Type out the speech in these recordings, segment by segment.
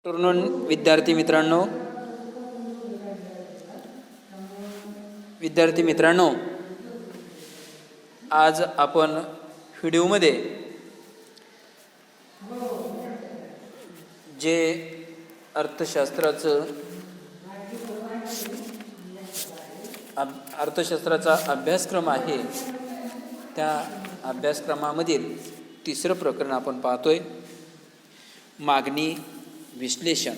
Afternoon विद्यार्थी मित्रांनो, आज आपण व्हिडिओमध्ये जे अर्थशास्त्राचा अभ्यासक्रम आहे त्या अभ्यासक्रमामधील तिसरं प्रकरण आपण पाहतोय, मागणी विश्लेषण.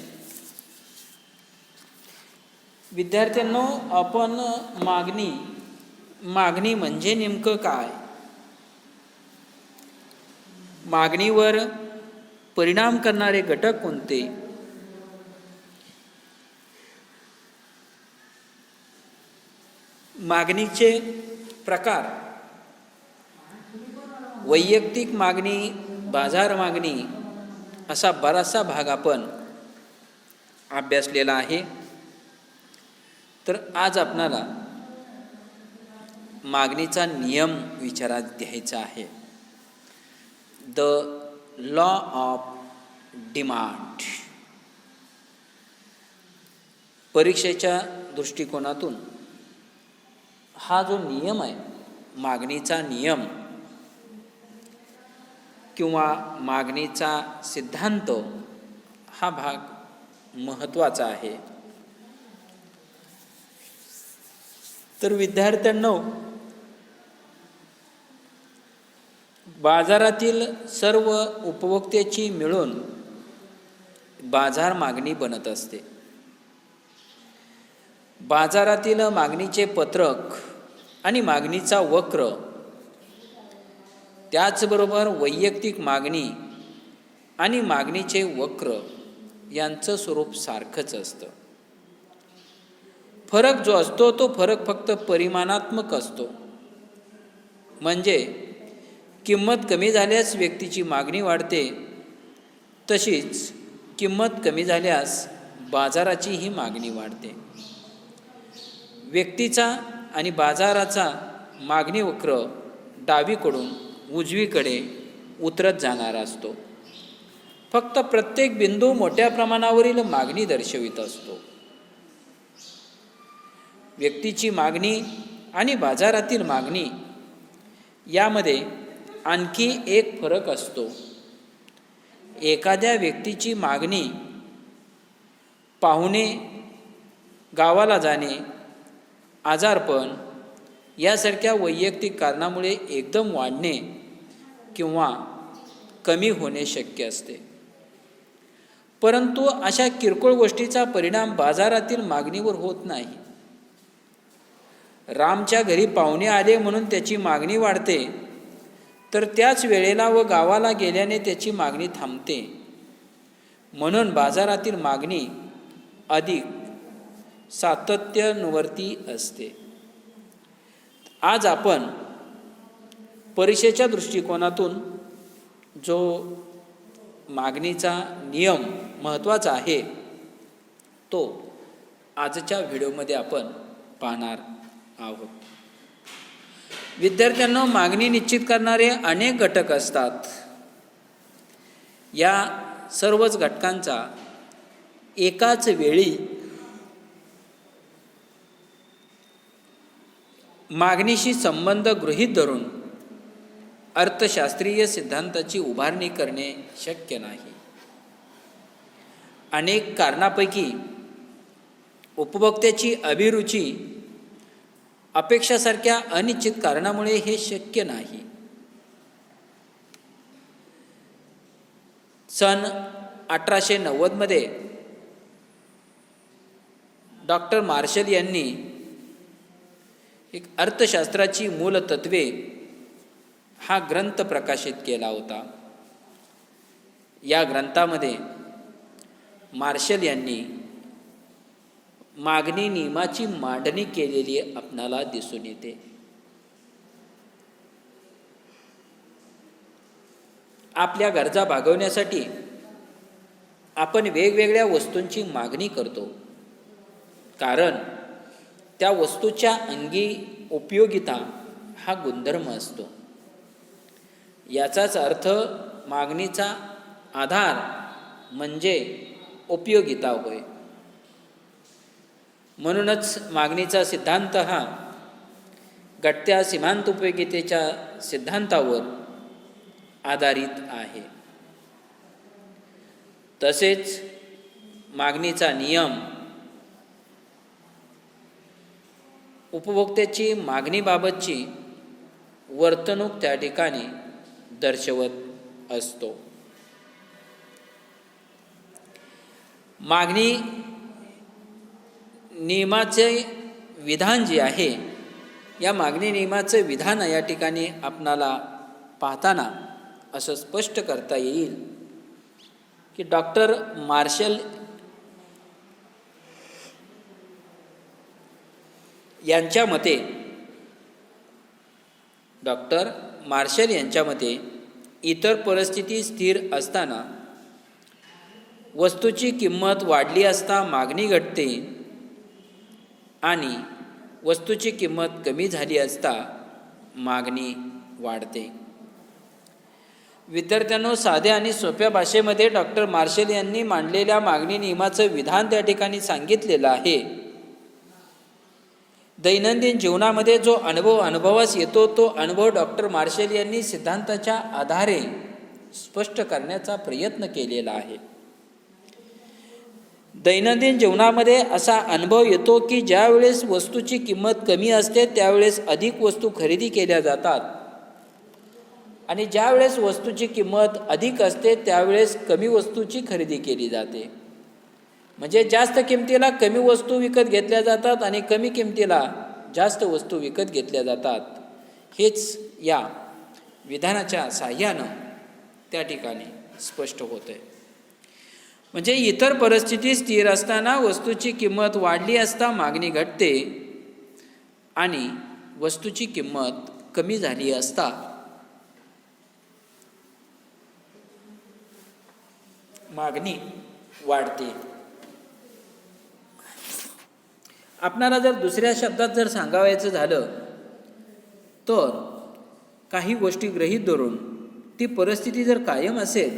विद्यार्थ्यांनो, आपण मागणी म्हणजे नेमकं काय, मागणीवर परिणाम करणारे घटक कोणते, मागणीचे प्रकार, वैयक्तिक मागणी, बाजार मागणी, असा बराचसा भाग आपण अभ्यासलेला आहे. तर आज आपणाला मागणीचा नियम विचारात घ्यायचा आहे, द लॉ ऑफ डिमांड. परीक्षेच्या दृष्टिकोनातून हा जो नियम आहे, मागणीचा नियम किंवा मागणीचा सिद्धांत, हा भाग महत्त्वाचा आहे. तर विद्यार्थ्यांनो, बाजारातील सर्व उपभोक्त्याची मिळून बाजार मागणी बनत असते. बाजारातील मागणीचे पत्रक आणि मागणीचा वक्र, त्याचबरोबर वैयक्तिक मागणी आणि मागणीचे वक्र यांचं स्वरूप सारखंच असतं. फरक जो असतो तो फरक फक्त परिमाणात्मक असतो. म्हणजे किंमत कमी झाल्यास व्यक्तीची मागणी वाढते, तशीच किंमत कमी झाल्यास बाजाराचीही मागणी वाढते. व्यक्तीचा आणि बाजाराचा मागणी वक्र डावीकडून उजवीकडे उतरत जाणारा असतो. फक्त प्रत्येक बिंदू मोठ्या प्रमाणावरील मागणी दर्शवित असतो. व्यक्तीची मागणी आणि बाजारातील मागणी यामध्ये आणखी एक फरक असतो. एखाद्या व्यक्तीची मागणी पाहुणे, गावाला जाणे, आजारपण यासारख्या वैयक्तिक कारणामुळे एकदम वाढणे किंवा कमी होणे शक्य असते. परंतु अशा किरकोळ गोष्टीचा परिणाम बाजारातील मागणीवर होत नाही. रामच्या घरी पाहुणे आले म्हणून त्याची मागणी वाढते, तर त्याच वेळेला व गावाला गेल्याने त्याची मागणी थांबते. म्हणून बाजारातील मागणी अधिक सातत्यानुवर्ती असते. आज आपण परीक्षेच्या दृष्टिकोनातून जो मागणीचा नियम महत्त्वाचा आहे, तो आजच्या व्हिडिओमध्ये आपण पाहणार आहोत. विद्यार्थ्यांना मागणी निश्चित करणारे अनेक घटक असतात. या सर्वच घटकांचा एकाच वेळी मागणीशी संबंध गृहीत धरून अर्थशास्त्रीय सिद्धांताची उभारणी करणे शक्य नाही. अनेक कारणापैकी उपभोक्त्याची अभिरुची, अपेक्षासारख्या अनिश्चित कारणामुळे हे शक्य नाही. सन 1890 डॉक्टर मार्शल यांनी एक अर्थशास्त्राची मूलतत्वे हा ग्रंथ प्रकाशित केला होता. या ग्रंथामध्ये मार्शल यांनी मागणी नियमाची मांडणी केलेली आपणाला दिसून येते. आपल्या गरजा भागवण्यासाठी आपण वेगवेगळ्या वस्तूंची मागणी करतो, कारण त्या वस्तूच्या अंगी उपयोगिता हा गुणधर्म असतो. याचाच अर्थ मागणीचा आधार म्हणजे उपयोगिता होय. म्हणूनच मागणीचा सिद्धांत हा घटत्या सीमांत उपयोगितेच्या सिद्धांतावर आधारित आहे. तसेच मागणीचा नियम उपभोक्त्याची मागणीबाबतची वर्तणूक त्या ठिकाणी दर्शवत असतो. मागणी नियमाचे विधान जे आहे, या मागणी नियमाचे विधान या ठिकाणी आपणाला पाहताना असं स्पष्ट करता येईल की डॉक्टर मार्शल यांच्या मते इतर परिस्थिती स्थिर असताना वस्तूची किंमत वाढली असता मागणी घटते आणि वस्तूची किंमत कमी झाली असता मागणी वाढते. विद्यार्थ्यांनो, साध्या आणि सोप्या भाषेमध्ये डॉक्टर मार्शल यांनी मांडलेल्या मागणी नियमाचं विधान त्या ठिकाणी सांगितलेलं आहे. दैनंदिन जीवनामध्ये जो अनुभवास येतो तो अनुभव डॉक्टर मार्शल यांनी सिद्धांताच्या आधारे स्पष्ट करण्याचा प्रयत्न केलेला आहे. दैनंदिन जीवनामध्ये असा अनुभव येतो की ज्या वेळेस वस्तूची किंमत कमी असते त्यावेळेस अधिक वस्तू खरेदी केल्या जातात आणि ज्या वेळेस वस्तूची किंमत अधिक असते त्यावेळेस कमी वस्तूची खरेदी केली जाते. म्हणजे जास्त किमतीला कमी वस्तू विकत घेतल्या जातात आणि कमी किमतीला जास्त वस्तू विकत घेतल्या जातात. हेच या विधानाच्या साहाय्यानं त्या ठिकाणी स्पष्ट होते. म्हणजे इतर परिस्थिती स्थिर असताना वस्तूची किंमत वाढली असता मागणी घटते आणि वस्तूची किंमत कमी झाली असता मागणी वाढते. आपणाला जर दुसऱ्या शब्दात जर सांगायचं झालं तर काही गोष्टी गृहीत धरून ती परिस्थिती जर कायम असेल,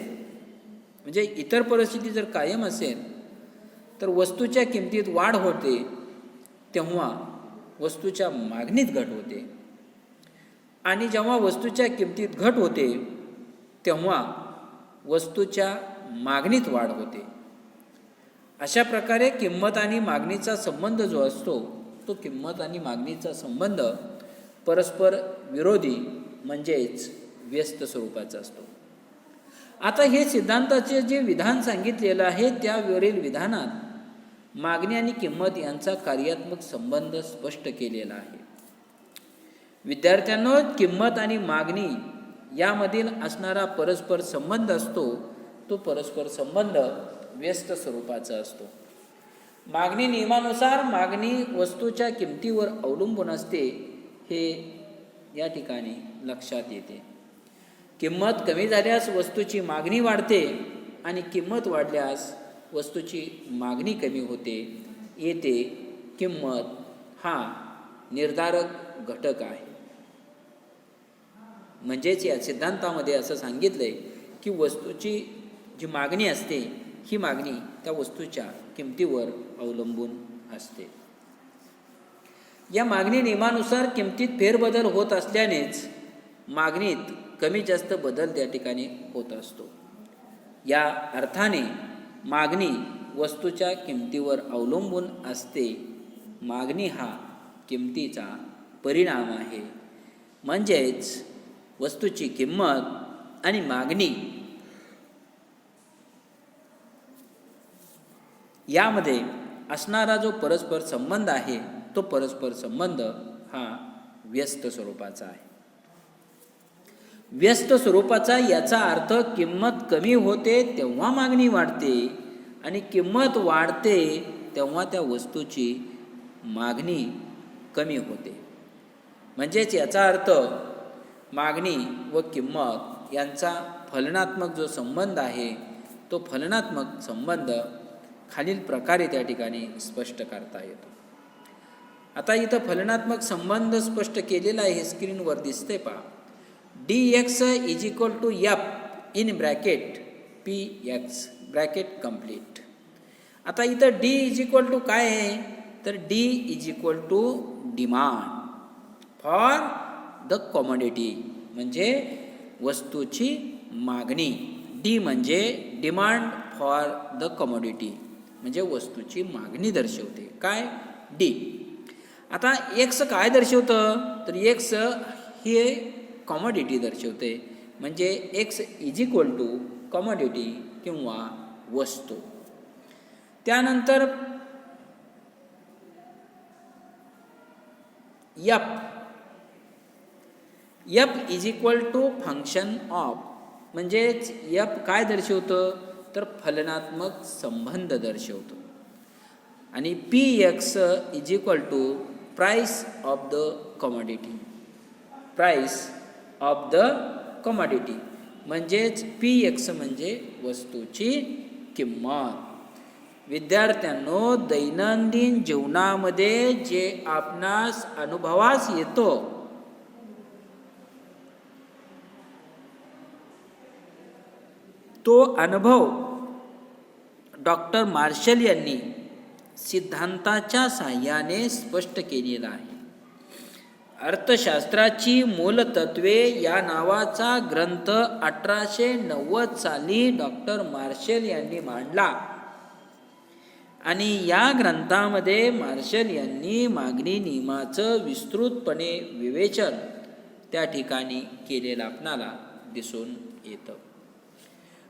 म्हणजे इतर परिस्थिती जर कायम असेल तर वस्तूच्या किमतीत वाढ होते तेव्हा वस्तूच्या मागणीत घट होते आणि जेव्हा वस्तूच्या किमतीत घट होते तेव्हा वस्तूच्या मागणीत वाढ होते. अशा प्रकारे किंमत आणि मागणीचा संबंध जो असतो तो किंमत आणि मागणीचा संबंध परस्पर विरोधी म्हणजेच व्यस्त स्वरूपाचा असतो. आता हे सिद्धांताचे जे विधान सांगितलेलं आहे त्यावरील विधानात मागणी आणि किंमत यांचा कार्यात्मक संबंध स्पष्ट केलेला आहे. विद्यार्थ्यांनो, किंमत आणि मागणी यामधील असणारा परस्पर संबंध असतो तो परस्पर संबंध व्यस्त स्वरूपाचा असतो. मागणी नियमानुसार मागणी वस्तूच्या किमतीवर अवलंबून असते हे या ठिकाणी लक्षात येते. किंमत कमी झाल्यास वस्तूची मागणी वाढते आणि किंमत वाढल्यास वस्तूची मागणी कमी होते. येथे किंमत हा निर्धारक घटक आहे. म्हणजेच या सिद्धांतामध्ये असं सांगितलंय की वस्तूची जी मागणी असते ही मागणी त्या वस्तूच्या किमतीवर अवलंबून असते. या मागणी नियमानुसार किमतीत फेरबदल होत असल्यानेच मागणीत कमी जास्त बदल त्या ठिकाणी होत असतो. या अर्थाने मागणी वस्तूच्या किमतीवर अवलंबून असते. मागणी हा किमतीचा परिणाम आहे. म्हणजेच वस्तूची किंमत आणि मागणी यामध्ये असणारा जो परस्पर संबंध आहे तो परस्पर संबंध हा व्यस्त स्वरूपाचा आहे. व्यस्त स्वरूपाचा याचा अर्थ किंमत कमी होते तेव्हा मागणी वाढते आणि किंमत वाढते तेव्हा त्या वस्तूची मागणी कमी होते. म्हणजेच याचा अर्थ मागणी व किंमत यांचा फलनात्मक जो संबंध आहे तो फलनात्मक संबंध खालील प्रकारे त्या ठिकाणी स्पष्ट करता येतो. आता इथं फलनात्मक संबंध स्पष्ट केलेला आहे, हे स्क्रीनवर दिसते पहा. dx is equal to F in bracket P X bracket complete. आता इथं डी इज इक्वल टू काय आहे, तर D is equal to demand for the commodity, म्हणजे वस्तूची मागणी. डी म्हणजे डिमांड फॉर द कमोडिटी, म्हणजे वस्तूची मागणी दर्शवते. काय, डी. आता एक्स काय दर्शवतं, तर एक्स हे कमोडिटी दर्शवते, म्हणजे X is equal to commodity किंवा वस्तू. त्यानंतर F, F is equal to function of, म्हणजेच एफ काय दर्शवतं, तर फलनात्मक संबंध दर्शवतो. आणि P X is equal to price of the commodity, price of the commodity, म्हणजेच पी एक्स म्हणजे वस्तूची किंमत. विद्यार्थ्यांनो, दैनंदिन जीवनामध्ये जे आपणास अनुभवास येतो तो अनुभव डॉक्टर मार्शल यांनी सिद्धांताच्या साहाय्याने स्पष्ट केलेला आहे. अर्थशास्त्राची मूलतत्वे या नावाचा ग्रंथ 1890 साली डॉक्टर मार्शल यांनी मांडला आणि या ग्रंथामध्ये मार्शल यांनी मागणी नियमाचं विस्तृतपणे विवेचन त्या ठिकाणी केलेलं आपणाला दिसून येतं.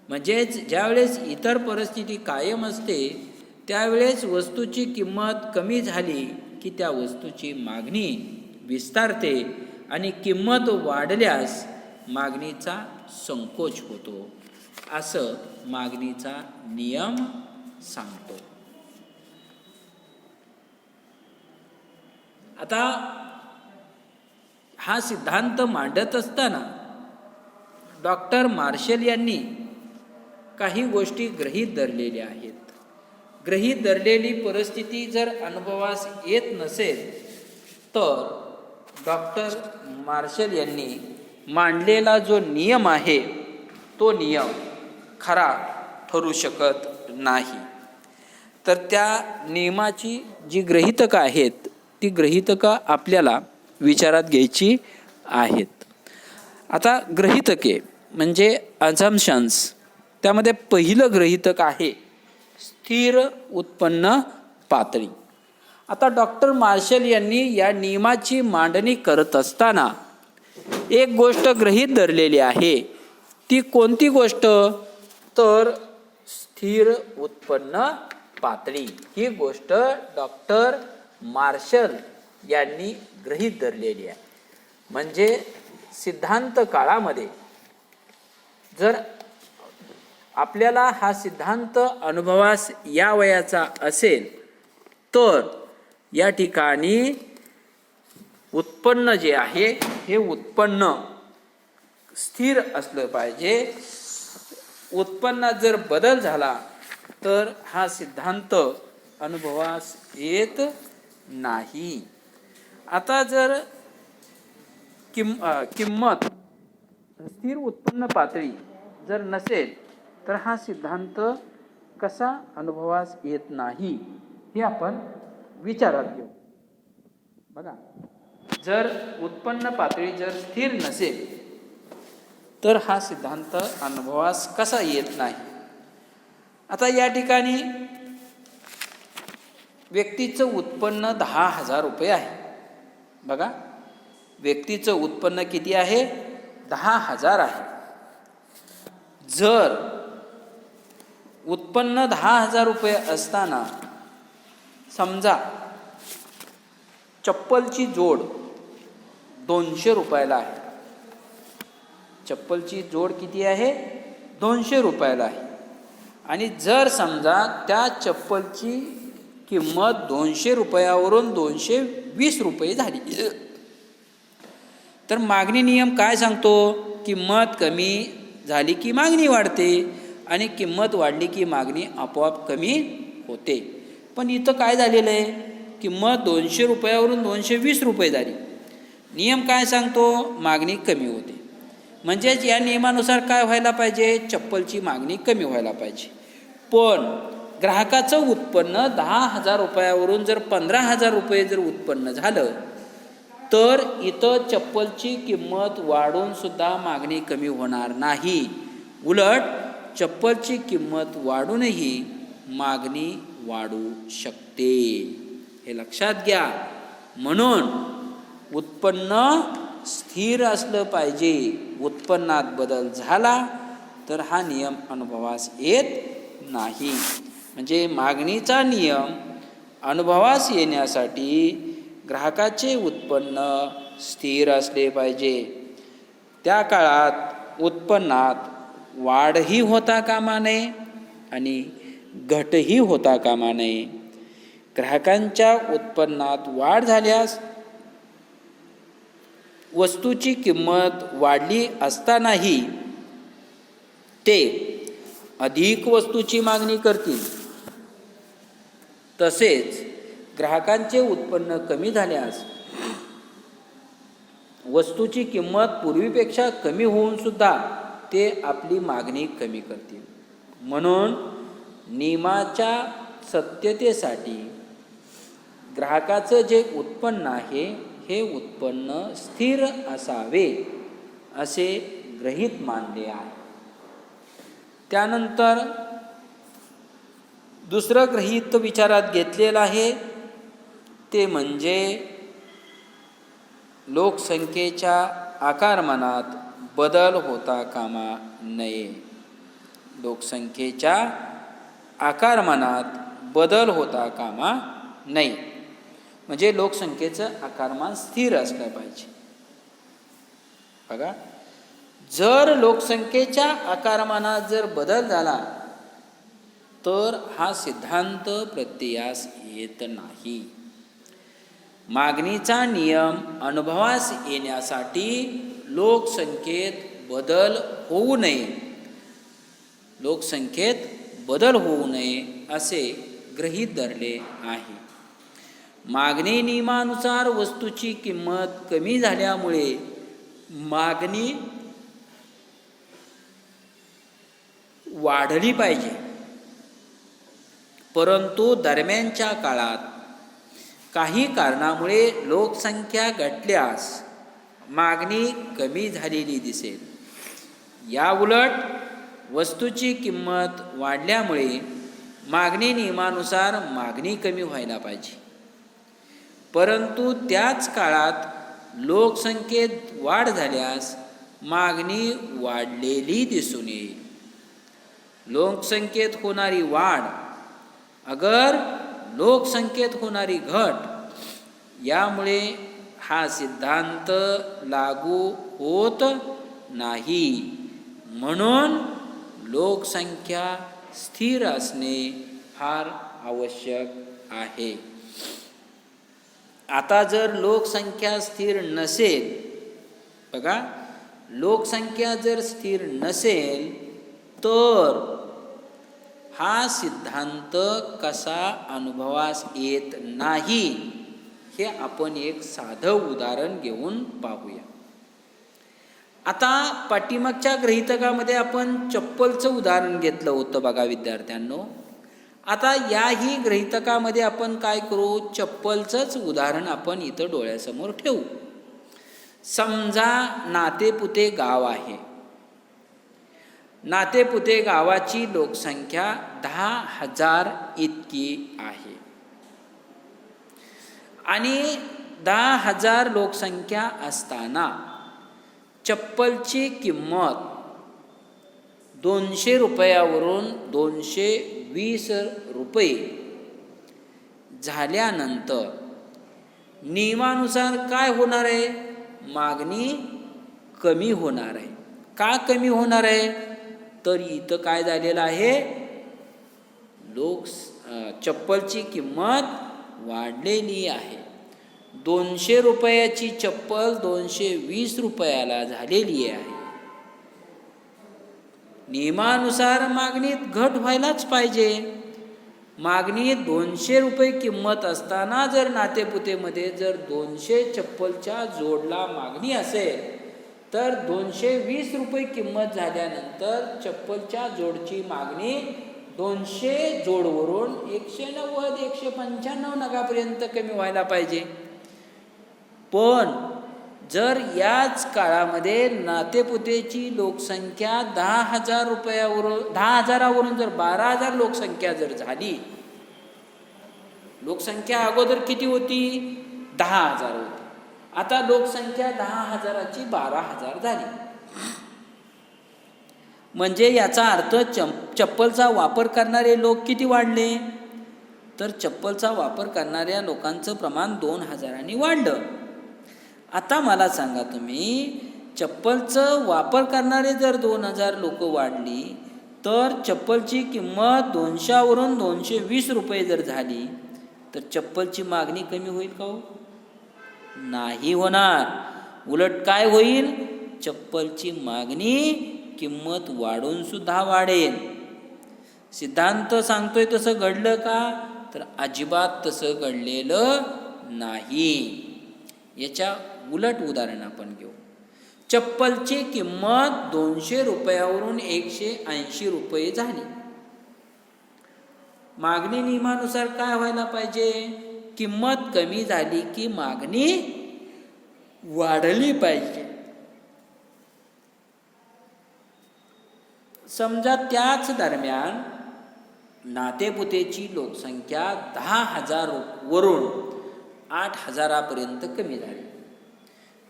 म्हणजेच ज्यावेळेस इतर परिस्थिती कायम असते त्यावेळेस वस्तूची किंमत कमी झाली की त्या वस्तूची मागणी विस्तारते आणि किंमत वाढल्यास मागणीचा संकोच होतो, असं मागणीचा नियम सांगतो. आता हा सिद्धांत मांडत असताना डॉक्टर मार्शल यांनी काही गोष्टी गृहीत धरलेल्या आहेत. गृहीत धरलेली परिस्थिती जर अनुभवास येत नसेल तर डॉक्टर मार्शल यांनी मांडलेला जो नियम आहे तो नियम खरा ठरू शकत नाही. तर त्या नियमाची जी गृहीतकं आहेत ती गृहीतकं आपल्याला विचारात घ्यायची आहेत. आता गृहीतके म्हणजे अझम्पशन्स, त्यामध्ये पहिलं गृहीतक आहे स्थिर उत्पन्न पातळी. आता डॉक्टर मार्शल यांनी या नियमाची मांडणी करत असताना एक गोष्ट गृहीत धरलेली आहे. ती कोणती गोष्ट, तर स्थिर उत्पन्न पातळी. ही गोष्ट डॉक्टर मार्शल यांनी गृहीत धरलेली आहे. म्हणजे सिद्धांत काळामध्ये जर आपल्याला हा सिद्धांत अनुभवास यावयाचा असेल तर या ठिकाणी उत्पन्न जे आहे हे उत्पन्न स्थिर असलं पाहिजे. उत्पन्नात जर बदल झाला तर हा सिद्धांत अनुभवास येत नाही. आता जर किंमत स्थिर उत्पन्न पातळी जर नसेल तर हा सिद्धांत कसा अनुभवास येत नाही हे आपण विचारात घेऊ. बघा, जर उत्पन्न पातळी जर स्थिर नसेल तर हा सिद्धांत अनुभवास कसा येत नाही. आता या ठिकाणी व्यक्तीचं उत्पन्न 10,000 रुपये आहे. बघा, व्यक्तीचं उत्पन्न किती आहे, 10,000 आहे. जर उत्पन्न 10,000 रुपये असताना समजा चप्पलची जोड 200 रुपयाला आहे. चप्पलची जोड किती आहे, 200 रुपयाला आहे. आणि जर समजा त्या चप्पलची किंमत 200 रुपयावरून 220 रुपये झाली तर मागणी नियम काय सांगतो, किंमत कमी झाली की मागणी वाढते आणि किंमत वाढली की मागणी आपोआप कमी होते. पण इथं काय झालेलं आहे, किंमत 200 रुपयावरून 220 रुपये झाली. नियम काय सांगतो, मागणी कमी होते. म्हणजेच या नियमानुसार काय व्हायला पाहिजे, चप्पलची मागणी कमी व्हायला पाहिजे. पण ग्राहकाचं उत्पन्न 10,000 रुपयावरून जर 15,000 रुपये जर उत्पन्न झालं तर इथं चप्पलची किंमत वाढून सुद्धा मागणी कमी होणार नाही. उलट चप्पलची किंमत वाढूनही मागणी वाढू शकते. हे लक्षात घ्या. म्हणून उत्पन्न स्थिर असलं पाहिजे. उत्पन्नात बदल झाला तर हा नियम अनुभवास येत नाही. म्हणजे मागणीचा नियम अनुभवास येण्यासाठी ग्राहकाचे उत्पन्न स्थिर असले पाहिजे. त्या काळात उत्पन्नात वाढही होता कामा नये आणि घटही होता कामा नये. ग्राहकांच्या उत्पन्नात वाढ झाल्यास वस्तूची किंमत वाढली असतानाही ते अधिक वस्तूची मागणी करतील. तसेच ग्राहकांचे उत्पन्न कमी झाल्यास वस्तूची किंमत पूर्वीपेक्षा कमी होऊन सुद्धा ते आपली मागणी कमी करतील. म्हणून नियमाच्या सत्यतेसाठी ग्राहकाचं जे उत्पन्न आहे हे उत्पन्न स्थिर असावे असे गृहीत मानले आहे. त्यानंतर दुसरं गृहीत विचारात घेतलेलं आहे ते म्हणजे लोकसंख्येच्या आकारमानात बदल होता कामा नये. लोकसंख्येच्या आकारमानात बदल होता कामा नये. म्हणजे लोकसंख्येचं आकारमान स्थिर असलं पाहिजे. बघा, जर लोकसंख्येच्या आकारमानात जर बदल झाला तर हा सिद्धांत प्रत्ययास येत नाही. मागणीचा नियम अनुभवास येण्यासाठी लोकसंख्येत बदल होऊ नये. लोकसंख्येत बदल होऊ नये असे गृहीत धरले आहे. मागणी नियमानुसार वस्तूची किंमत कमी झाल्यामुळे मागणी वाढली पाहिजे. परंतु दरम्यानच्या काळात काही कारणामुळे लोकसंख्या घटल्यास मागणी कमी झालेली दिसेल. या उलट वस्तूची किंमत वाढल्यामुळे मागणी नियमानुसार मागणी कमी व्हायला पाहिजे. परंतु त्याच काळात लोकसंख्येत वाढ झाल्यास मागणी वाढलेली दिसून येईल. लोकसंख्येत होणारी वाढ अगर लोकसंख्येत होणारी घट यामुळे हा सिद्धांत लागू होत नाही. म्हणून लोकसंख्या स्थिर असणे फार आवश्यक आहे. आता जर लोकसंख्या स्थिर नसेल, बघा, लोकसंख्या जर स्थिर नसेल तर हा सिद्धांत कसा अनुभवास येत नाही हे आपण एक साधं उदाहरण घेऊन पाहूया. आता पाठीमागच्या गृहीतकामध्ये आपण चप्पलचं उदाहरण घेतलं होतं बघा विद्यार्थ्यांनो. आता याही गृहीतकामध्ये आपण काय करू, चप्पलचंच उदाहरण आपण इथं डोळ्यासमोर ठेवू. समजा नातेपुते गाव आहे. नातेपुते गावाची लोकसंख्या 10,000 इतकी आहे आणि 10,000 लोकसंख्या असताना चप्पलची किंमत 200 रुपयावरून 220 रुपये झाल्यानंतर नियमानुसार काय होणार आहे, मागणी कमी होणार आहे. का कमी होणार आहे, तर इथं काय झालेलं आहे, चप्पलची किंमत वाढलेली आहे. 200 रुपयाची चप्पल 220 रुपयाला झालेली आहे. नियमानुसार मागणीत घट व्हायलाच पाहिजे. मागणी 200 रुपये किंमत असताना जर नातेपुतेमध्ये जर 200 चप्पलच्या जोडला मागणी असेल तर 220 रुपये किंमत झाल्यानंतर चप्पलच्या जोडची मागणी 200 जोडवरून 190 195 नगापर्यंत कमी व्हायला पाहिजे. पण जर याच काळामध्ये नातेपुतेची लोकसंख्या 10,000वरून जर 12,000 लोकसंख्या जर झाली, लोकसंख्या अगोदर किती होती? 10,000 होती. आता लोकसंख्या 10,000ची 12,000 झाली. म्हणजे याचा अर्थ चप्पलचा वापर करणारे लोक किती वाढले? तर चप्पलचा वापर करणाऱ्या लोकांचं प्रमाण 2,000 वाढलं. आता मला सांगा तुम्ही, चप्पलचं वापर करणारे जर 2,000 लोक वाढली, तर चप्पलची किंमत 200वरून 220 रुपये जर झाली, तर चप्पलची मागणी कमी होईल का हो? नाही होणार. उलट काय होईल? चप्पलची मागणी, किंमत वाढून सुद्धा वाढेल. सिद्धांत सांगतोय तसं घडलं का? तर अजिबात तसं घडलेलं नाही. याच्या उलट उदाहरण आपण घेऊ. चप्पलची किंमत 200 रुपयावरून 180 रुपये झाली. मागणी नियमानुसार काय व्हायला पाहिजे? किंमत कमी झाली की मागणी वाढली पाहिजे. समजा त्याच दरम्यान नातेपुतेची लोकसंख्या 10,000वरून 8,000पर्यंत कमी झाली.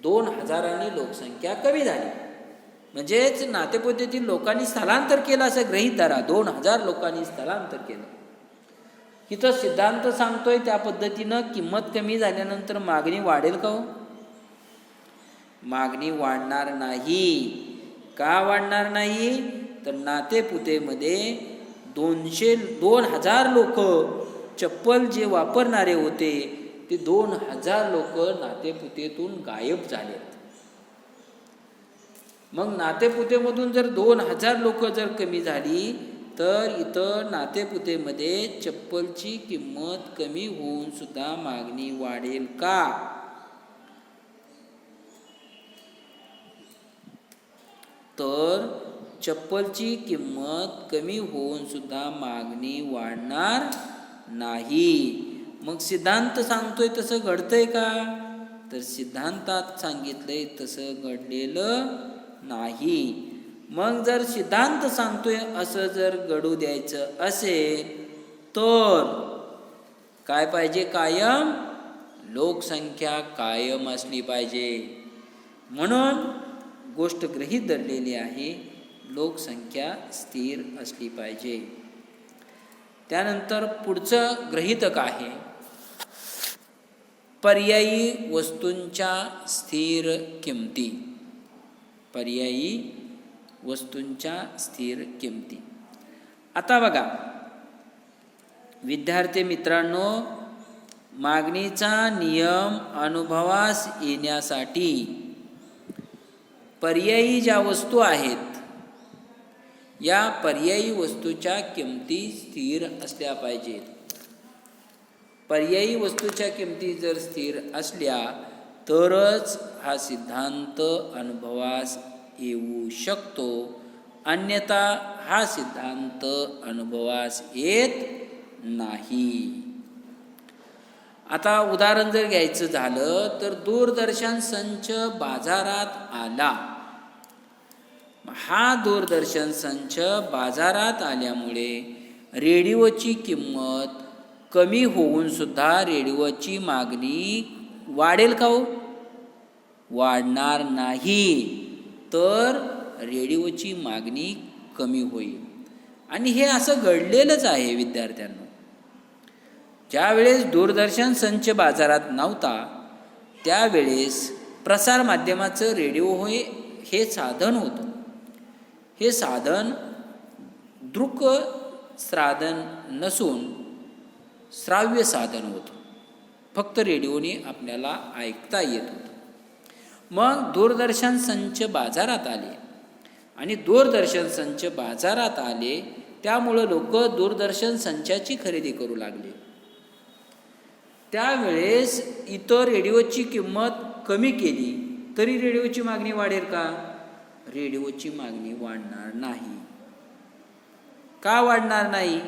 2,000 लोकसंख्या कमी झाली. म्हणजेच नातेपुतेतील लोकांनी स्थलांतर केलं असं गृहीत धरा. 2,000 लोकांनी स्थलांतर केलं. इथं सिद्धांत सांगतोय त्या पद्धतीनं किंमत कमी झाल्यानंतर मागणी वाढेल का हो? मागणी वाढणार नाही. का वाढणार नाही? तर नातेपुतेमध्ये 2,000 लोक चप्पल जे वापरणारे होते, ते 2,000 लोक नातेपुतेतून गायब झाले. मग नातेपुतेमधून जर 2,000 लोक जर कमी झाली, तर इथं नातेपुतेमध्ये चप्पलची किंमत कमी होऊन सुद्धा मागणी वाढेल का? तर चप्पलची किंमत कमी होऊन सुद्धा मागणी वाढणार नाही. मग सिद्धांत सांगतोय तसं घडतंय का? तर सिद्धांतात सांगितलंय तसं घडलेलं नाही. मग जर सिद्धांत सांगतोय असं जर घडू द्यायचं असेल, तर काय पाहिजे? कायम लोकसंख्या कायम असली पाहिजे. म्हणून गोष्ट गृहीत धरलेली आहे, लोकसंख्या स्थिर असली पाहिजे. त्यानंतर पुढचं गृहीतक आहे पर्यायी वस्तूंच्या स्थिर किमती. पर्यायी वस्तूंच्या स्थिर किमती. आता बघा विद्यार्थी मित्रांनो, मागणीचा नियम अनुभवास येण्यासाठी पर्यायी ज्या वस्तू आहेत, या पर्यायी वस्तूच्या किमती स्थिर असल्या पाहिजेत. पर्यायी वस्तूच्या किमती जर स्थिर असल्या तरच हा सिद्धांत अनुभवास येऊ शकतो. अन्यथा हा सिद्धांत अनुभवास येत नाही. आता उदाहरण जर घ्यायचं झालं तर दूरदर्शन संच बाजारात आला. हा दूरदर्शन संच बाजारात आल्यामुळे रेडिओची किंमत कमी होऊन सुद्धा रेडिओची मागणी वाढेल का हो? वाढणार नाही. तर रेडिओची मागणी कमी होईल. आणि हे असं घडलेलंच आहे विद्यार्थ्यांनो. ज्यावेळेस दूरदर्शन संच बाजारात नव्हता, त्यावेळेस प्रसारमाध्यमाचं रेडिओ हे साधन होतं. हे साधन दृक साधन नसून श्राव्य साधन होतं. फक्त रेडिओने आपल्याला ऐकता येत होतं. मग दूरदर्शन संच बाजारात आले आणि दूरदर्शन संच बाजारात आले त्यामुळं लोक दूरदर्शन संचाची खरेदी करू लागले. त्यावेळेस इतर रेडिओची किंमत कमी केली तरी रेडिओची मागणी वाढेल का? रेडिओची मागणी वाढणार नाही. का वाढणार नाही?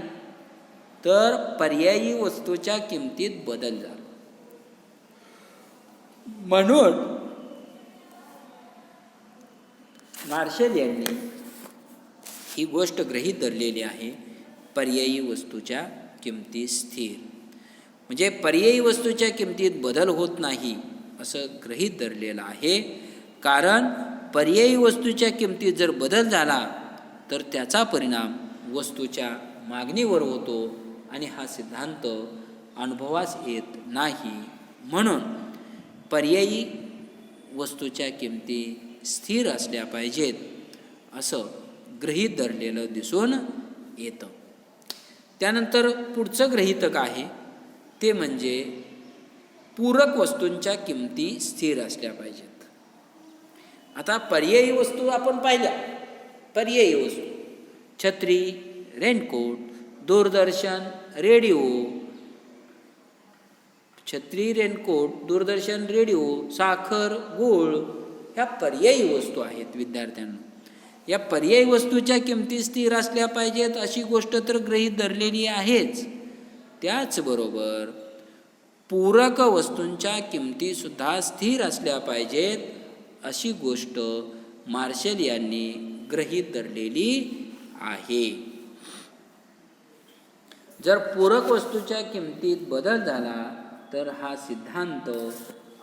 तर पर्यायी वस्तूच्या किमतीत बदल झाला. म्हणून मार्शल यांनी ही गोष्ट गृहीत धरलेली आहे, पर्यायी वस्तूच्या किमती स्थिर. म्हणजे पर्यायी वस्तूच्या किमतीत बदल होत नाही असं गृहीत धरलेलं आहे. कारण पर्यायी वस्तूच्या किमतीत जर बदल झाला तर त्याचा परिणाम वस्तूच्या मागणीवर होतो आणि हा सिद्धांत अनुभवास येत नाही. म्हणून पर्यायी वस्तूच्या किमती स्थिर असल्या पाहिजेत असं गृहीत धरलेलं दिसून येतं. त्यानंतर पुढचं गृहीतक आहे ते म्हणजे पूरक वस्तूंच्या किमती स्थिर असल्या पाहिजेत. आता पर्यायी वस्तू आपण पाहिल्या. पर्यायी वस्तू छत्री, रेनकोट, दूरदर्शन, रेडिओ. छत्री, रेनकोट, दूरदर्शन, रेडिओ, साखर, गूळ ह्या पर्यायी वस्तू आहेत विद्यार्थ्यांना. या पर्यायी वस्तूच्या किमती स्थिर असल्या पाहिजेत अशी गोष्ट तर गृहीत धरलेली आहेच. त्याचबरोबर पूरक वस्तूंच्या किमतीसुद्धा स्थिर असल्या पाहिजेत अशी गोष्ट मार्शल यांनी गृहीत धरलेली आहे. जर पूरक वस्तूच्या किमतीत बदल झाला तर हा सिद्धांत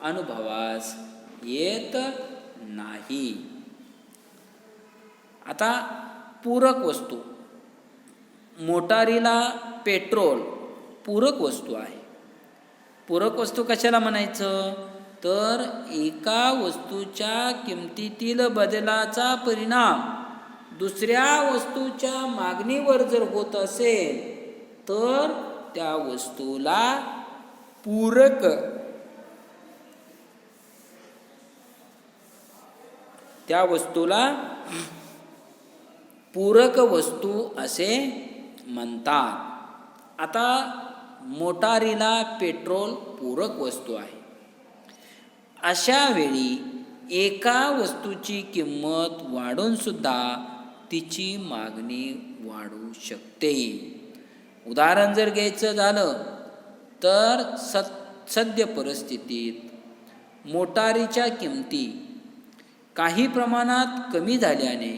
अनुभवास येत नाही. आता पूरक वस्तू, मोटारीला पेट्रोल पूरक वस्तू आहे. पूरक वस्तू कशाला म्हणायचं? तर एका वस्तूच्या किमतीतील बदलाचा परिणाम दुसऱ्या वस्तूच्या मागणीवर जर होत असेल तर त्या वस्तूला पूरक, त्या वस्तूला पूरक वस्तू असे म्हणतात. आता मोटारीला पेट्रोल पूरक वस्तू आहे. अशा वेळी एका वस्तूची किंमत वाढून सुद्धा तिची मागणी वाढू शकते. उदाहरण जर घ्यायचं झालं तर सद्य परिस्थितीत मोटारीच्या किमती काही प्रमाणात कमी झाल्याने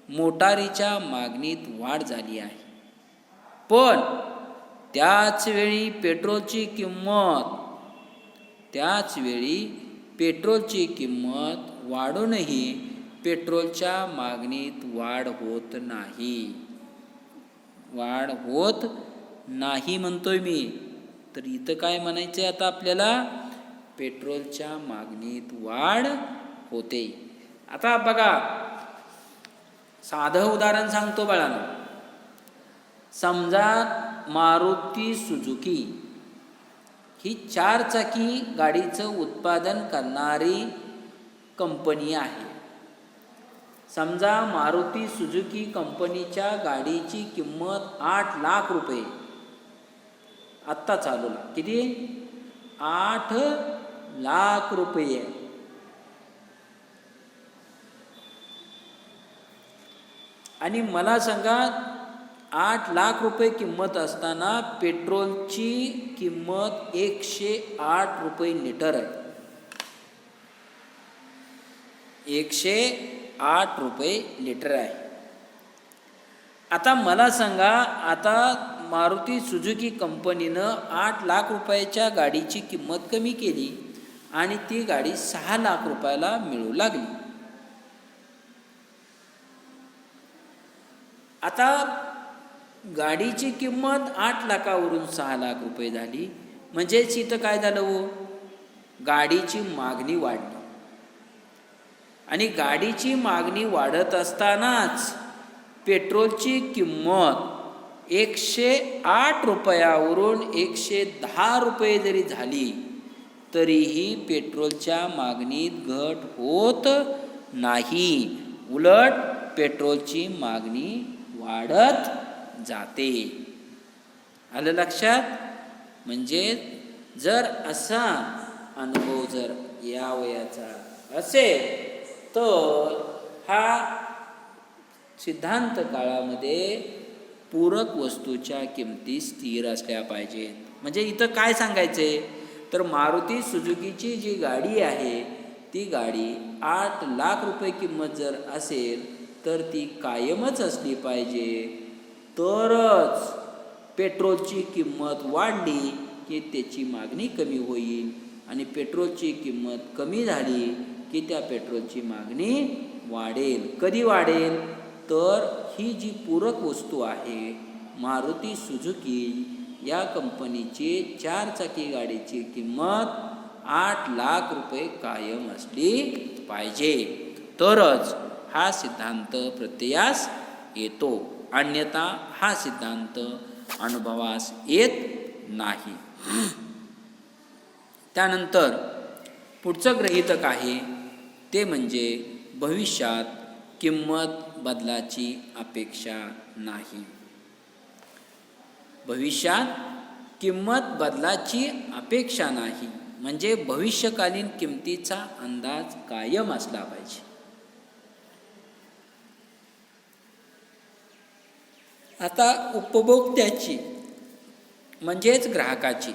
मोटारीच्या मागणीत वाढ झाली आहे. पण त्याचवेळी पेट्रोलची किंमत वाढूनही पेट्रोलच्या मागणीत वाढ होत नाही म्हणतोय मी. तर इथं काय म्हणायचं आता आपल्याला? पेट्रोलच्या मागणीत वाढ होते. आता बघा, साधं उदाहरण सांगतो बाळांनो. समजा मारुती सुझुकी ही 4 चाकी गाडीचं उत्पादन करणारी कंपनी आहे. समजा मारुती सुझुकी कंपनीच्या गाडीची किंमत 8 लाख रुपये आत्ता चालूला. किती? 8 लाख रुपये. आणि मला सांगा 8 लाख रुपये किंमत असताना पेट्रोलची किंमत 108 रुपये लिटर आहे. 108 रुपये लिटर आहे. आता मला सांगा, आता मारुती सुझुकी कंपनीनं 8 लाख रुपयाच्या गाडीची किंमत कमी केली आणि ती गाडी 6 लाख रुपयाला मिळू लागली. आता गाडीची किंमत 8 लाखावरून 6 लाख रुपये झाली. म्हणजेच इथं काय झालं हो? गाडीची मागणी वाढली. आणि गाडीची मागणी वाढत असतानाच पेट्रोलची किंमत 108 रुपयावरून 110 रुपये जरी झाली तरीही पेट्रोलच्या मागणीत घट होत नाही. उलट पेट्रोलची मागणी वाढत जाते. आलं लक्षात? म्हणजे जर असा अनुभव जर या वयाचा असेल तर हा सिद्धांत काळामध्ये पूरक वस्तूच्या किमती स्थिर असल्या पाहिजेत. म्हणजे इथं काय सांगायचं आहे, तर मारुती सुझुकीची जी गाडी आहे ती गाडी 8 लाख रुपये किंमत जर असेल तर ती कायमच असली पाहिजे. तरच पेट्रोलची किंमत वाढली की त्याची मागणी कमी होईल आणि पेट्रोलची किंमत कमी झाली की त्या पेट्रोलची मागणी वाढेल. कधी वाढेल, तर ही जी पूरक वस्तू आहे मारुती सुझुकी या कंपनीची 4 चाकी गाडीची किंमत 8 लाख रुपये कायम असली पाहिजे. तरच हा सिद्धांत प्रत्ययास येतो, अन्यथा हा सिद्धांत अनुभवास येत नाही. त्यानंतर पुढचं गृहीतक आहे ते म्हणजे भविष्यात किंमत बदलाची अपेक्षा नाही. भविष्यात किंमत बदलाची अपेक्षा नाही म्हणजे भविष्यकालीन किमतीचा अंदाज कायम असला पाहिजे. आता उपभोक्त्याची म्हणजेच ग्राहकाची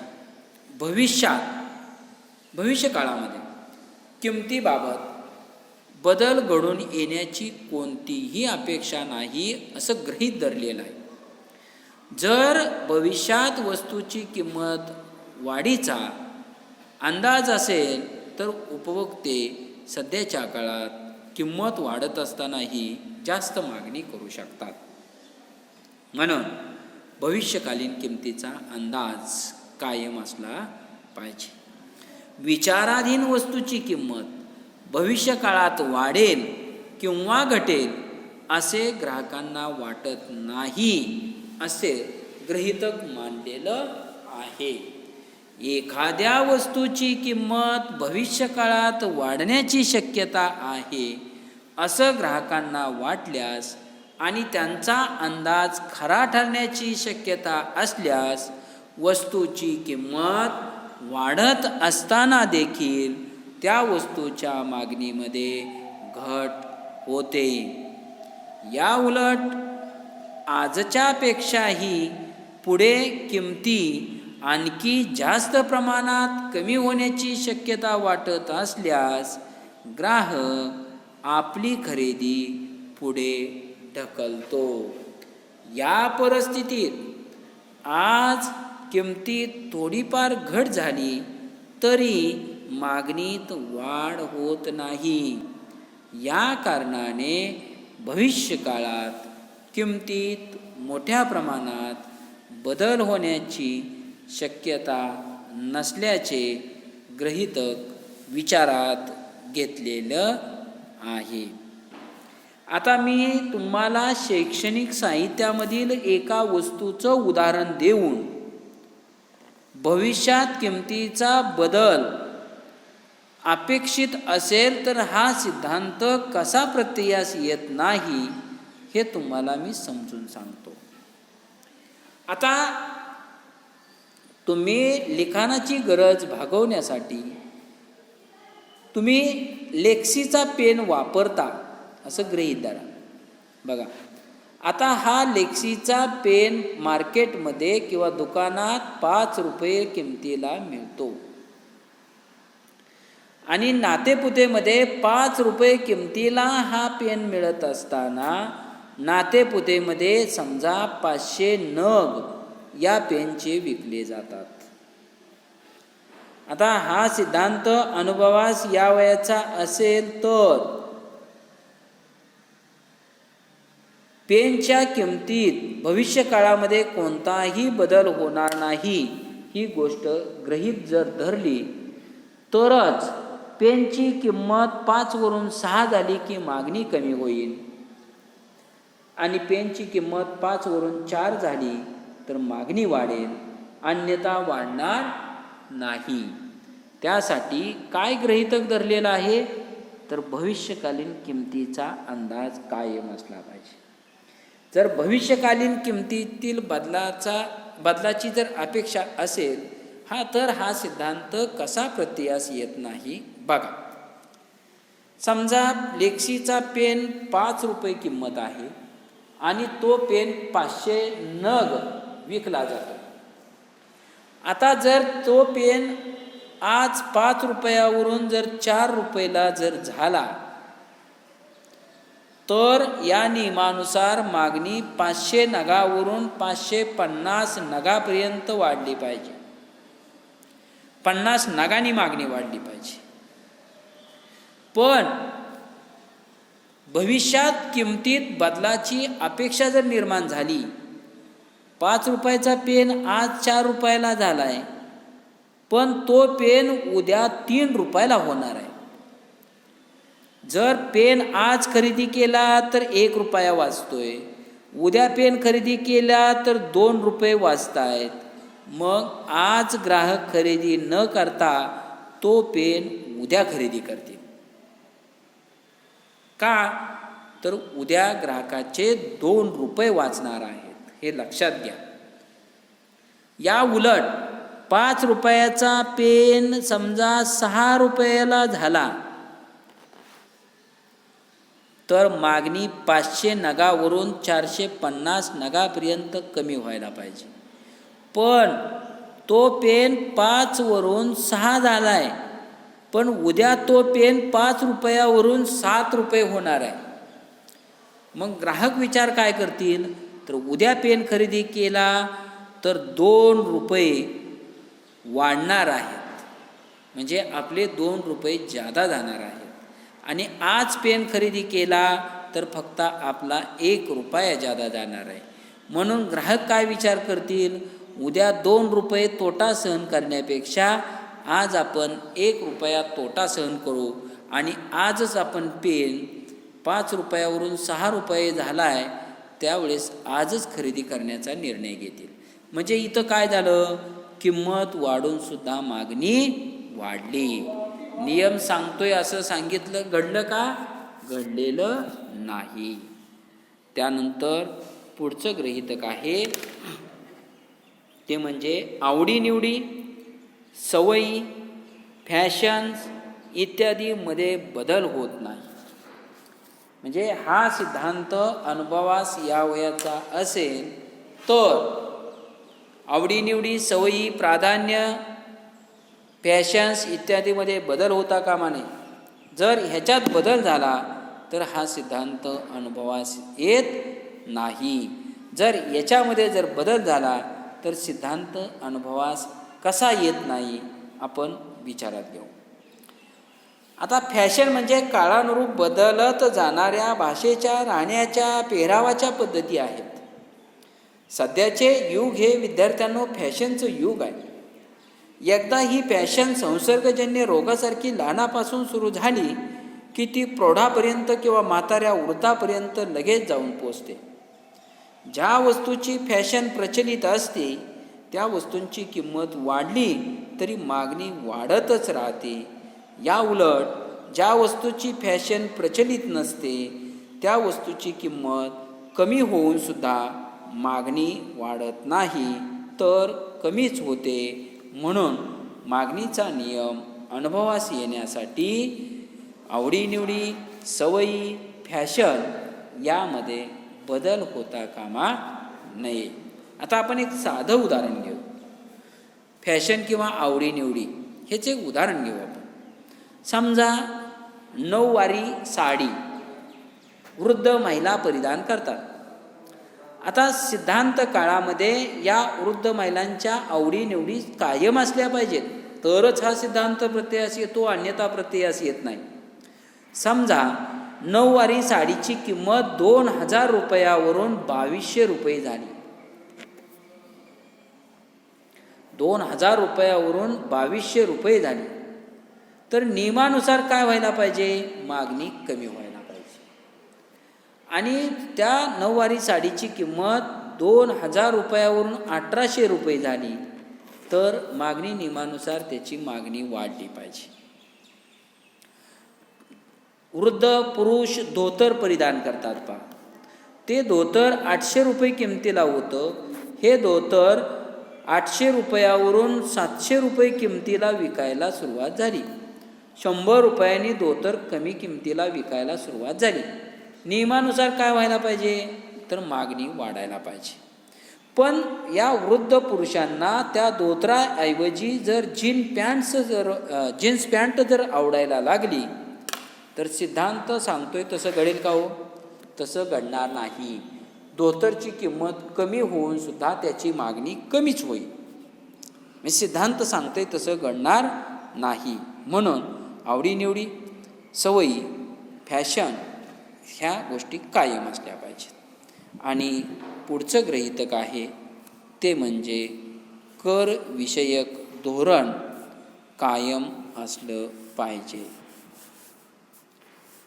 भविष्यकाळामध्ये किमतीबाबत बदल घडून येण्याची कोणतीही अपेक्षा नाही असं गृहीत धरलेलं आहे. जर भविष्यात वस्तूची किंमत वाढीचा अंदाज असेल तर उपभोक्ते सध्याच्या काळात किंमत वाढत असतानाही जास्त मागणी करू शकतात. म्हणून भविष्यकालीन किमतीचा अंदाज कायम असला पाहिजे. विचाराधीन वस्तूची किंमत भविष्यकाळात वाढेल किंवा घटेल असे ग्राहकांना वाटत नाही असे गृहीतक मानलेलं आहे. एखाद्या वस्तूची किंमत भविष्यकाळात वाढण्याची शक्यता आहे असं ग्राहकांना वाटल्यास आणि त्यांचा अंदाज खरा ठरण्याची शक्यता असल्यास वस्तूची किंमत वाढत असताना देखील त्या वस्तूच्या मागणीमध्ये घट होते. या उलट आजच्या पेक्षाही पुढे किमती आणखी जास्त प्रमाणात कमी होण्याची शक्यता वाटत असल्यास ग्राहक आपली खरेदी पुढे ढकलतो. या परिस्थितीत आज किमतीत थोडीफार घट झाली तरी मागणीत वाढ होत नाही. या कारणाने भविष्यकाळात किमतीत मोठ्या प्रमाणात बदल होण्याची शक्यता नसल्याचे गृहीतक विचारात घेतलेलं आहे. आता मी तुम्हाला शैक्षणिक साहित्यामधील एका वस्तूचं उदाहरण देऊन भविष्यात किमतीचा बदल अपेक्षित असेल तर हा सिद्धांत कसा प्रत्ययास येत नाही हे तुम्हाला मी समजून सांगतो. आता तुम्ही लिखाणाची गरज भागवण्यासाठी तुम्ही लेक्सीचा पेन वापरता असं गृहीत धरा. बघा, आता हा लेक्सीचा पेन मार्केटमध्ये किंवा दुकानात 5 रुपये किमतीला मिळतो आणि नातेपुतेमध्ये 5 रुपये किमतीला हा पेन मिळत असताना नातेपुतेमध्ये समजा 500 नग या पेनचे विकले जातात. आता हा सिद्धांत अनुभवास यावयाचा असेल तर पेनच्या किमतीत भविष्यकाळामध्ये कोणताही बदल होणार नाही ही गोष्ट गृहीत जर धरली तरच पेनची किंमत 5 वरून 6 झाली की मागणी कमी होईल आणि पेनची किंमत 5 वरून 4 झाली तर मागणी वाढेल, अन्यथा वाढणार नाही. त्यासाठी काय गृहीतक धरलेला आहे तर भविष्यकालीन किमतीचा अंदाज कायम असला पाहिजे. जर भविष्यकालीन किमतीतील बदलाची जर अपेक्षा असेल तर हा सिद्धांत कसा प्रत्ययास येत नाही बघा. समजा लेक्सीचा पेन 5 रुपये किंमत आहे आणि तो पेन 500 नग विकला जातो. आता जर तो पेन आज 5 रुपयावरून जर 4 रुपयाला जर झाला, तर या नियमानुसार मागणी 500 नगावरून 550 नगापर्यंत वाढली पाहिजे. 50 नगांनी मागणी वाढली पाहिजे. पण भविष्यात किमतीत बदलाची अपेक्षा जर निर्माण झाली, 5 रुपयाचा पेन आज 4 रुपयाला झाला आहे, पण तो पेन उद्या 3 रुपयाला होणार आहे. जर पेन आज खरेदी केला तर 1 रुपया वाचतोय, उद्या पेन खरेदी केला तर 2 रुपये वाचतायत. मग आज ग्राहक खरेदी न करता तो पेन उद्या खरेदी करतील. का? तर उद्या ग्राहकाचे 2 रुपये वाचणार आहेत, हे लक्षात घ्या. या उलट 5 रुपयाचा पेन समजा 6 रुपयाला झाला, तर मागणी 500 नगावरून 450 नगापर्यंत कमी व्हायला पाहिजे. पण तो पेन 5 वरून 6 झाला आहे, पण उद्या तो पेन 5 रुपयावरून 7 रुपये होणार आहे. मग ग्राहक विचार काय करतील? तर उद्या पेन खरेदी केला तर 2 रुपये वाढणार आहेत, म्हणजे आपले 2 रुपये जादा जाणार आहेत. आणि आज पेन खरेदी केला तर फक्त आपला 1 रुपया जादा जाणार आहे. म्हणून ग्राहक काय विचार करतील? उद्या 2 रुपये तोटा सहन करण्यापेक्षा आज आपण 1 रुपया तोटा सहन करू आणि आजच आपण पेन 5 रुपयावरून 6 रुपये झाला आहे, त्यावेळेस आजच खरेदी करण्याचा निर्णय घेतील. म्हणजे इथं काय झालं? किंमत वाढून सुद्धा मागणी वाढली. नियम सांगतोय असं सांगितलं, घडलं का? घडलेलं नाही. त्यानंतर पुढचं गृहीतक आहे ते म्हणजे आवडीनिवडी, सवयी, फॅशन्स इत्यादीमध्ये बदल होत नाही. म्हणजे हा सिद्धांत अनुभवास यावयाचा असेल तर आवडीनिवडी, सवयी, प्राधान्य, फॅशन्स इत्यादीमध्ये बदल होता कामा नये. जर ह्याच्यात बदल झाला तर हा सिद्धांत अनुभवास येत नाही. जर याच्यामध्ये जर बदल झाला तर सिद्धांत अनुभवास कसा येत नाही आपण विचारात घेऊ. आता फॅशन म्हणजे काळानुरूप बदलत जाणाऱ्या भाषेच्या, राहण्याच्या, पेहरावाच्या पद्धती आहेत. सध्याचे युग हे विद्यार्थ्यांनो फॅशनचं युग आहे. एकदा ही फॅशन संसर्गजन्य रोगासारखी लहानापासून सुरू झाली की ती प्रौढापर्यंत किंवा म्हाताऱ्या वृद्धापर्यंत लगेच जाऊन पोचते. ज्या वस्तूची फॅशन प्रचलित असते त्या वस्तूंची किंमत वाढली तरी मागणी वाढतच राहते. या उलट ज्या वस्तूची फॅशन प्रचलित नसते त्या वस्तूची किंमत कमी होऊन सुद्धा मागणी वाढत नाही तर कमीच होते. म्हणून मागणीचा नियम अनुभवास येण्यासाठी आवडीनिवडी, सवयी, फॅशन यामध्ये बदल होता कामा नये. आता आपण एक साधं उदाहरण घेऊ. फॅशन किंवा आवडीनिवडी हेच एक उदाहरण घेऊ आपण. समजा 9वारी साडी वृद्ध महिला परिधान करतात. आता सिद्धांत काळामध्ये या वृद्ध महिलांच्या आवडीनिवडी कायम असल्या पाहिजेत तरच हा सिद्धांत प्रत्ययास येतो, अन्यथा प्रत्ययास येत नाही. समजा 9वारी साडीची किंमत 2000 रुपयावरून 2200 रुपये झाली. 2000 रुपयावरून 2200 रुपये झाली तर नियमानुसार काय व्हायला पाहिजे? मागणी कमी व्हायला पाहिजे. आणि त्या 9वारी साडीची किंमत 2000 रुपयावरून 1800 रुपये झाली तर मागणी नियमानुसार त्याची मागणी वाढली पाहिजे. वृद्ध पुरुष धोतर परिधान करतात पहा. ते धोतर 800 रुपये किमतीला होतं. हे धोतर 800 रुपयावरून 700 रुपये किमतीला विकायला सुरुवात झाली. 100 रुपयांनी धोतर कमी किमतीला विकायला सुरुवात झाली. नियमानुसार काय व्हायला पाहिजे? तर मागणी वाढायला पाहिजे. पण या वृद्ध पुरुषांना त्या धोतराऐवजी जर जीन्स पॅन्ट जर आवडायला लागली तर सिद्धांत सांगतोय तसं घडेल का हो? तसं घडणार नाही. धोतरची किंमत कमी होऊन सुद्धा त्याची मागणी कमीच होईल. मी सिद्धांत सांगतोय तसं घडणार नाही. म्हणून आवडीनिवडी, सवयी, फॅशन ह्या गोष्टी कायम असल्या पाहिजेत. आणि पुढचं गृहीतक आहे ते म्हणजे कर विषयक धोरण कायम असलं पाहिजे.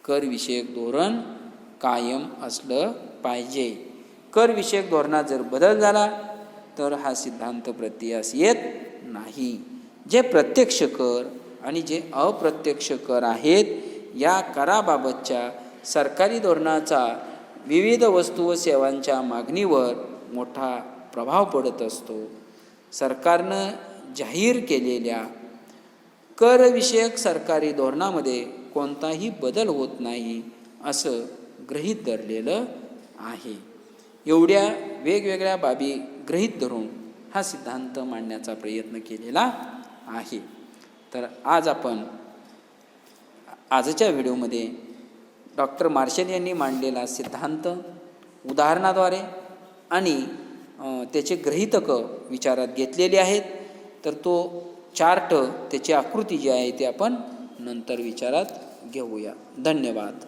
कर विषयक धोरण कायम असलं पाहिजे. कर विषयक धोरणात जर बदल झाला तर हा सिद्धांत प्रत्ययास येत नाही. जे प्रत्यक्ष कर आणि जे अप्रत्यक्ष कर आहेत या कराबाबतच्या सरकारी धोरणाचा विविध वस्तू व सेवांच्या मागणीवर मोठा प्रभाव पडत असतो. सरकारनं जाहीर केलेल्या करविषयक सरकारी धोरणामध्ये कोणताही बदल होत नाही असं गृहीत धरलेलं आहे. एवढ्या वेगवेगळ्या बाबी गृहीत धरून हा सिद्धांत मांडण्याचा प्रयत्न केलेला आहे. तर आज आपण आजच्या व्हिडिओमध्ये डॉक्टर मार्शल यांनी मांडलेला सिद्धांत उदाहरणाद्वारे आणि त्याचे गृहीतकं विचारात घेतलेले आहेत. तर तो चार्ट, त्याची आकृती जी आहे ती आपण नंतर विचारात घेऊया. धन्यवाद.